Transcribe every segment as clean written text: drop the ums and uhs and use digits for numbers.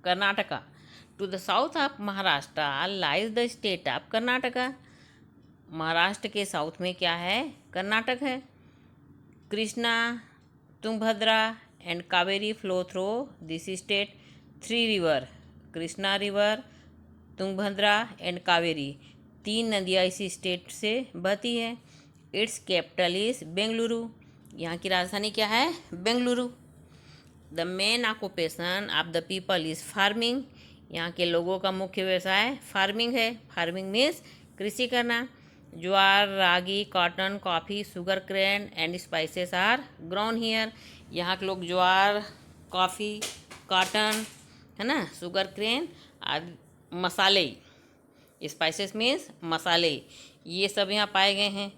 Karnataka. To the south of Maharashtra lies the state of Karnataka. Maharashtra के south में क्या है? कर्नाटक है. Krishna, Tungabhadra and Kaveri flow through this state. 3 river, Krishna river, Tungabhadra and Kaveri, 3 नदियाँ इसी स्टेट से बहती है. It's capital is Bengaluru. यहाँ की राजधानी क्या है? Bengaluru. The main occupation of the people is farming. यहाँ के लोगों का मुख्य व्यवसाय फार्मिंग है. फार्मिंग मीन्स कृषि करना. Jowar, ragi, cotton, coffee, sugarcane and spices are grown here. यहाँ के लोग ज्वार, कॉफ़ी, कॉटन, है ना, शुगर केन आदि मसाले, स्पाइसेस मीन्स मसाले, ये सब यहाँ पाए गए हैं.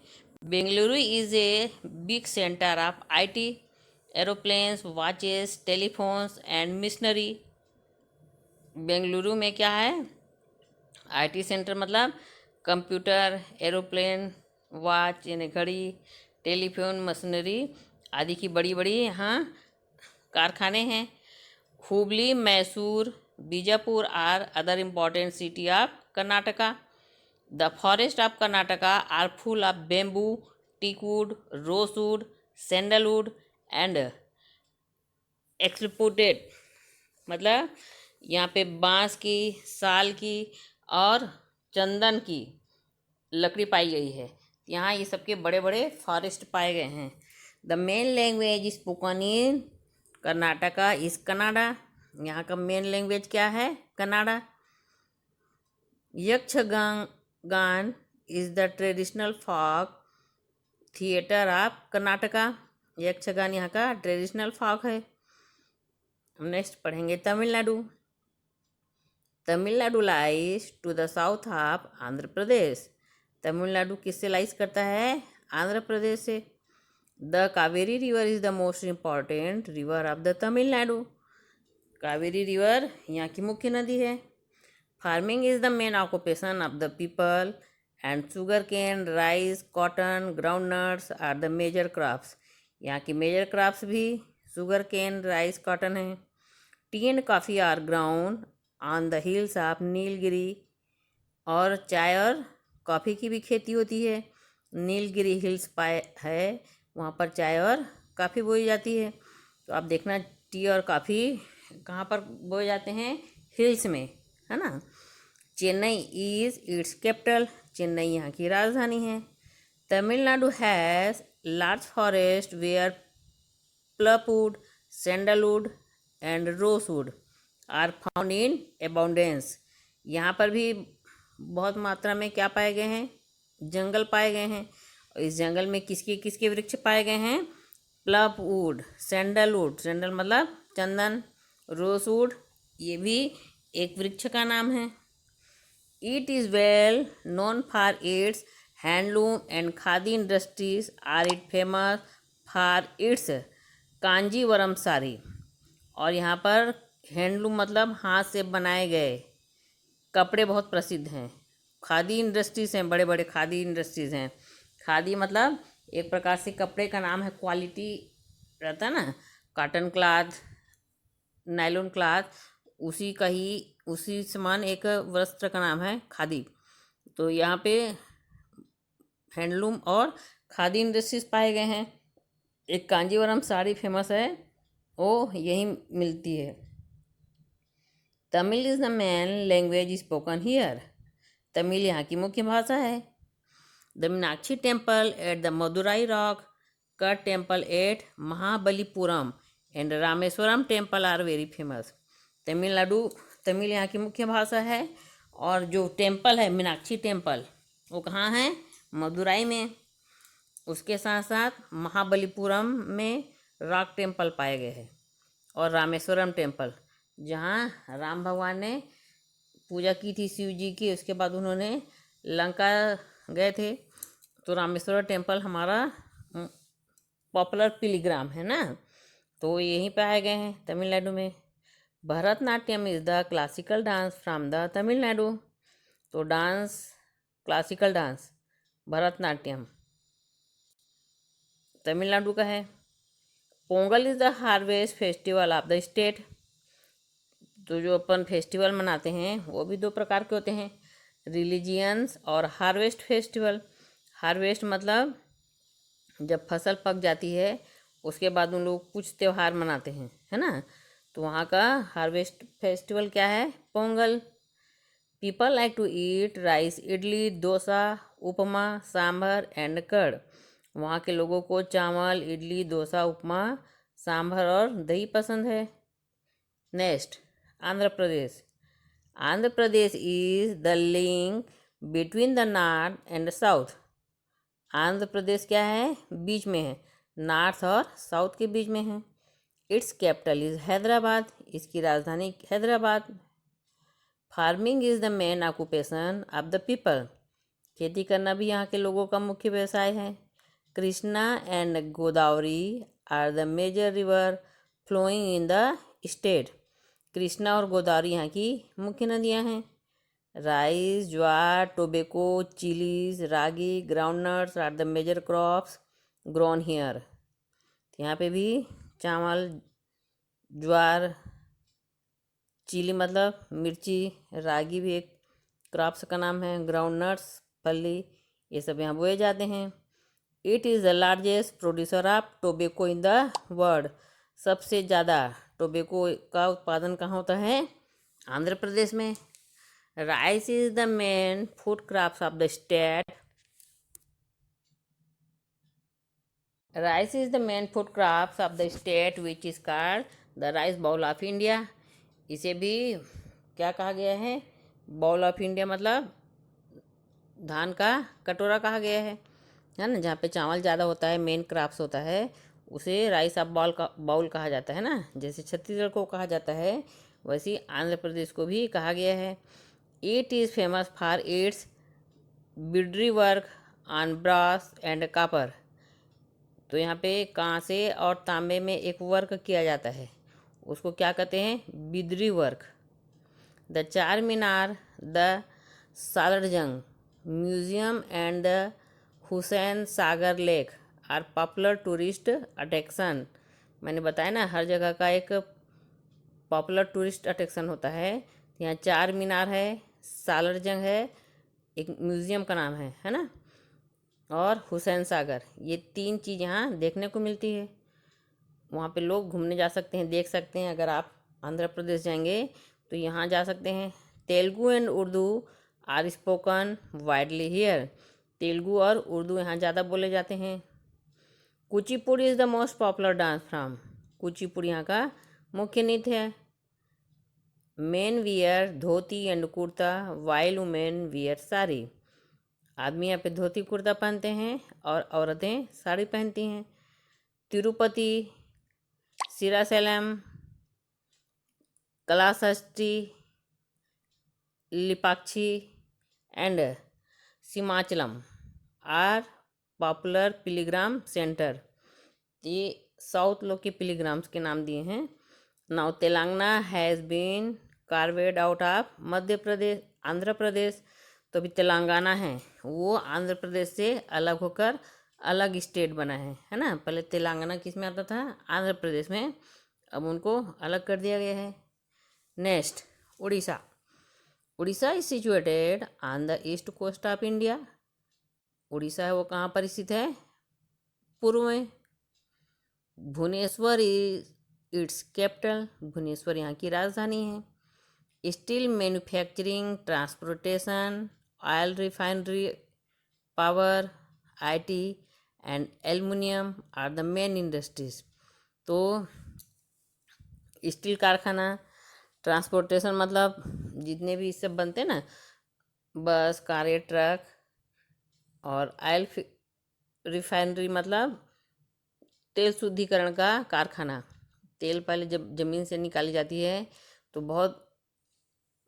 Bengaluru is a big centre of IT, aeroplanes, watches, telephones and machinery. Bengaluru में क्या है? आईटी सेंटर मतलब कंप्यूटर, एरोप्लेन, वॉच यानी घड़ी, टेलीफोन, मशीनरी आदि की बड़ी बड़ी यहाँ कारखाने हैं. Hubli, Mysore, Bijapur are other important city of Karnataka. The forest of Karnataka are full of bamboo, teakwood, rosewood, sandalwood and exported. मतलब यहाँ पे बांस की, साल की और चंदन की लकड़ी पाई गई है. यहाँ ये सबके बड़े बड़े फॉरेस्ट पाए गए हैं. The main language spoken in Karnataka is Kannada. यहाँ का मेन लैंग्वेज क्या है? Kannada. Yakshagana is the traditional folk theatre of Karnataka. Yakshagana यहाँ का ट्रेडिशनल फॉक है. नेक्स्ट पढ़ेंगे Tamil Nadu. Tamil Nadu lies to the south of Andhra Pradesh. Tamil Nadu किससे लाइज करता है? आंध्र प्रदेश से. The Kaveri river is the most important river of the Tamil Nadu. Kaveri river यहाँ की मुख्य नदी है. Farming is the main occupation of the people and sugarcane, rice, cotton, groundnuts are the major crops. यहाँ की मेजर क्रॉप्स भी sugarcane, rice, cotton है. Tea and coffee are grown on the hills of Nilgiri. और चाय और coffee की भी खेती होती है. नीलगिरी हिल्स पाए है, वहाँ पर चाय और कॉफ़ी बोई जाती है. तो आप देखना टी और कॉफ़ी कहाँ पर बोए जाते हैं? हिल्स में, है ना. Chennai is its capital. Chennai यहाँ की राजधानी है. Tamil Nadu has large forest where pulpwood, sandalwood and rosewood are found in abundance. यहाँ पर भी बहुत मात्रा में क्या पाए गए हैं? जंगल पाए गए हैं. और इस जंगल में किसके किसके वृक्ष पाए गए हैं? प्लपवुड, सैंडलवुड, सैंडल मतलब चंदन, रोसवुड ये भी एक वृक्ष का नाम है. It is well known for its handloom and khadi industries are it famous for its Kanjeevaram sari. और यहाँ पर हैंडलूम मतलब हाथ से बनाए गए कपड़े बहुत प्रसिद्ध हैं. खादी इंडस्ट्रीज़ हैं, बड़े बड़े खादी इंडस्ट्रीज़ हैं. खादी मतलब एक प्रकार से कपड़े का नाम है, क्वालिटी रहता है ना, कॉटन क्लॉथ, नायलॉन क्लॉथ, उसी का ही उसी समान एक वस्त्र का नाम है खादी. तो यहाँ पे हैंडलूम और खादी इंडस्ट्रीज पाए गए हैं. एक कांजीवरम साड़ी फेमस है, वो यहीं मिलती है. Tamil is the main language spoken here. Tamil यहाँ की मुख्य भाषा है. The Meenakshi temple at the Madurai rock, cut temple at Mahabalipuram and Rameswaram temple are very famous. Tamil यहाँ की मुख्य भाषा है. और जो टेम्पल है मीनाक्षी टेम्पल, वो कहाँ है? मदुराई में. उसके साथ साथ महाबलीपुरम में रॉक टेम्पल पाए गए हैं. और रामेश्वरम टेम्पल, जहाँ राम भगवान ने पूजा की थी शिव जी की, उसके बाद उन्होंने लंका गए थे. तो रामेश्वरम टेम्पल हमारा पॉपुलर पिलग्राम है ना, तो यहीं पे आए गए हैं तमिलनाडु में. Bharatanatyam is the classical dance from the Tamil Nadu. तो dance, classical dance Bharatanatyam Tamil Nadu का है. Pongal is the harvest festival of the state. तो जो अपन फेस्टिवल मनाते हैं वो भी दो प्रकार के होते हैं, रिलीजियंस और हार्वेस्ट फेस्टिवल। हार्वेस्ट मतलब जब फसल पक जाती है उसके बाद उन लोग कुछ त्यौहार मनाते हैं, है ना। तो वहाँ का हार्वेस्ट फेस्टिवल क्या है, Pongal. People like to eat rice, idli, dosa, upma, sambar and curd. वहाँ के लोगों को चावल, इडली, डोसा, उपमा, सांभर और दही पसंद है। Next, Andhra Pradesh. Andhra Pradesh is the link between the north and the south. Andhra Pradesh क्या है, बीच में है, नॉर्थ और साउथ के बीच में है। इट्स कैपिटल इज हैदराबाद, इसकी राजधानी Hyderabad. Farming is the main occupation of the people. खेती करना भी यहाँ के लोगों का मुख्य व्यवसाय है। Krishna and Godavari are the major river flowing in the state. Krishna और गोदावरी यहाँ की मुख्य नदियाँ हैं। Rice, jowar, tobacco, chillies, ragi, groundnuts are the major crops grown here. यहाँ पे भी चावल, ज्वार, चिली मतलब मिर्ची, रागी भी एक क्रॉप्स का नाम है, ग्राउंडनट्स फली, ये सब यहाँ बोए जाते हैं। It is the largest producer of tobacco in the world. सबसे ज़्यादा टोबैको का उत्पादन कहाँ होता है, आंध्र प्रदेश में। Rice is the main food crops of the state. Rice is the main food crops of the state which is called the rice bowl of India. इसे भी क्या कहा गया है, बाउल ऑफ इंडिया मतलब धान का कटोरा कहा गया है ना। जहाँ पे चावल ज़्यादा होता है, मेन क्रॉप्स होता है, उसे राइस ऑफ बाउल कहा जाता है ना। जैसे छत्तीसगढ़ को कहा जाता है वैसे ही आंध्र प्रदेश को भी कहा गया है। It is famous for its Bidri work on brass and copper. तो यहाँ पे कांसे और तांबे में एक वर्क किया जाता है, उसको क्या कहते हैं, Bidri work. The Charminar, the Salar Jung museum and the Hussain Sagar lake are popular tourist attraction. मैंने बताया ना, हर जगह का एक पॉपुलर टूरिस्ट अट्रैक्शन होता है। यहाँ चार मीनार है, सालरजंग है, एक म्यूज़ियम का नाम है ना, और हुसैन सागर, ये तीन चीज़ यहाँ देखने को मिलती है। वहाँ पे लोग घूमने जा सकते हैं, देख सकते हैं। अगर आप आंध्र प्रदेश जाएंगे तो यहाँ जा सकते हैं। Telugu and Urdu are spoken widely here. Telugu और उर्दू यहाँ ज़्यादा बोले जाते हैं। Kuchipudi is the most popular dance from. Kuchipudi यहाँ का मुख्य नृत्य है। Men wear dhoti and kurta while women wear sari. आदमी यहाँ पे धोती कुर्ता पहनते हैं और औरतें साड़ी पहनती हैं। Tirupati, Srisailam, Kalahasti, Lepakshi and Simhachalam are popular pilgrim centre. ये साउथ लोग के पिलीग्राम्स के नाम दिए हैं। Now Telangana has been carved out of Madhya Pradesh, Andhra Pradesh. तो अभी तेलंगाना है वो आंध्र प्रदेश से अलग होकर अलग स्टेट बना है ना। पहले तेलंगाना किस में आता था, आंध्र प्रदेश में, अब उनको अलग कर दिया गया है। Next, Orissa. Orissa is situated on the east coast of India. Orissa है वो कहाँ पर स्थित है, पूर्व में। Bhubaneswar is its capital. Bhubaneswar यहाँ की राजधानी है। Steel manufacturing, transportation, oil refinery, power, IT and aluminium are the main industries. तो स्टील कारखाना, ट्रांसपोर्टेशन मतलब जितने भी इससे बनते हैं ना, बस, कारें, ट्रक, और ऑयल रिफाइनरी मतलब तेल शुद्धिकरण का कारखाना। तेल पहले जब ज़मीन से निकाली जाती है तो बहुत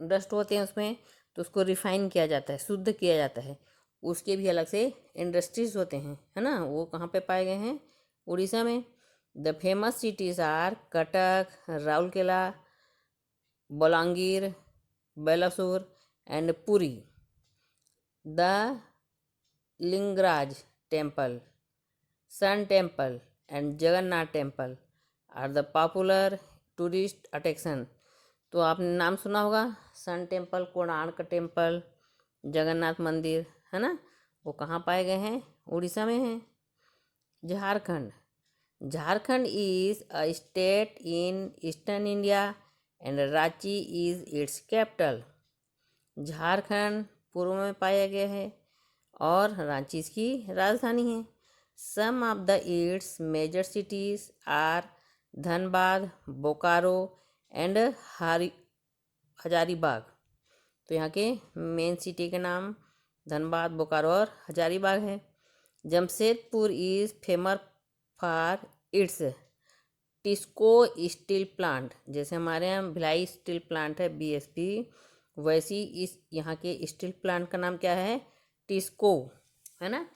डस्ट होते हैं उसमें, तो उसको रिफाइन किया जाता है, शुद्ध किया जाता है। उसके भी अलग से इंडस्ट्रीज होते हैं, है ना। वो कहाँ पे पाए गए हैं, उड़ीसा में। The famous cities are Cuttack, Rourkela, Balangir, Balasore and Puri. The Lingaraj temple, sun temple and Jagannath temple are the popular tourist attraction. तो आपने नाम सुना होगा, sun temple, Konark temple, Jagannath मंदिर, है ना। वो कहाँ पाए गए हैं? उड़ीसा में हैं। Jharkhand, Jharkhand is a state in eastern India and Ranchi is its capital. Jharkhand पूर्व में पाया गया है और रांची इसकी राजधानी है। Some of the its major cities are Dhanbad, Bokaro and Hazaribagh. तो यहाँ के मेन सिटी के नाम धनबाद, बोकारो और हजारीबाग है। Jamshedpur is famous for it's TISCO steel plant. जैसे हमारे यहाँ भिलाई स्टील प्लांट है, BSP, वैसी इस यहाँ के स्टील प्लांट का नाम क्या है? टिस्को, है ना।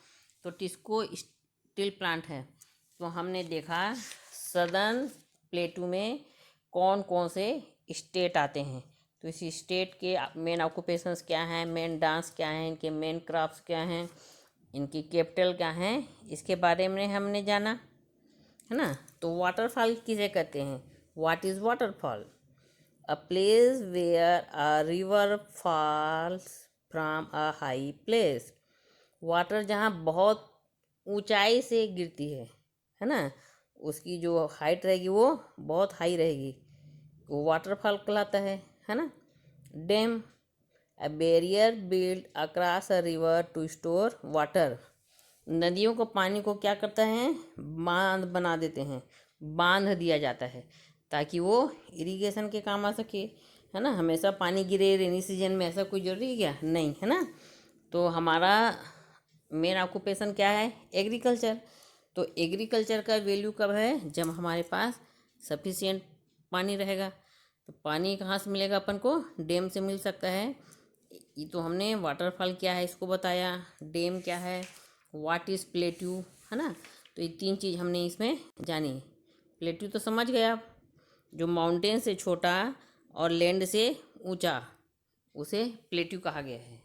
तो टिस्को स्टील प्लांट है। तो हमने देखा सदर्न प्लेटू में कौन कौन से स्टेट आते हैं। तो इस स्टेट के मेन ऑक्यूपेशंस क्या हैं, मेन डांस क्या हैं, इनके मेन क्राफ्ट्स क्या हैं, इनकी कैपिटल क्या हैं, इसके बारे में हमने जाना, है ना। तो वाटरफॉल किसे कहते हैं? What is waterfall? A place where a river falls from a high place. Water जहाँ बहुत ऊंचाई से गिरती है ना, उसकी जो हाइट रहेगी वो बहुत हाई रहेगी, वो वाटरफॉल कहलाता है ना। Dam, a barrier build across a river to store water. नदियों को पानी को क्या करता है? बांध बना देते हैं, बांध दिया जाता है ताकि वो इरिगेशन के काम आ सके, है ना। हमेशा पानी गिरे रेनी सीजन में, ऐसा कोई ज़रूरी है क्या? नहीं, है ना। तो हमारा मेन ऑक्यूपेशन क्या है? एग्रीकल्चर। तो एग्रीकल्चर का वैल्यू कब है? जब हमारे पास सफिशिएंट पानी रहेगा। तो पानी कहाँ से मिलेगा अपन को? डैम से मिल सकता है। ये तो हमने वाटरफॉल क्या है इसको बताया, डैम क्या है, व्हाट इज़ प्लेट्यू, है ना। तो ये 3 चीज़ हमने इसमें जानी। प्लेट्यू तो समझ गए आप, जो माउंटेन से छोटा और लैंड से ऊंचा, उसे प्लेट्यू कहा गया है।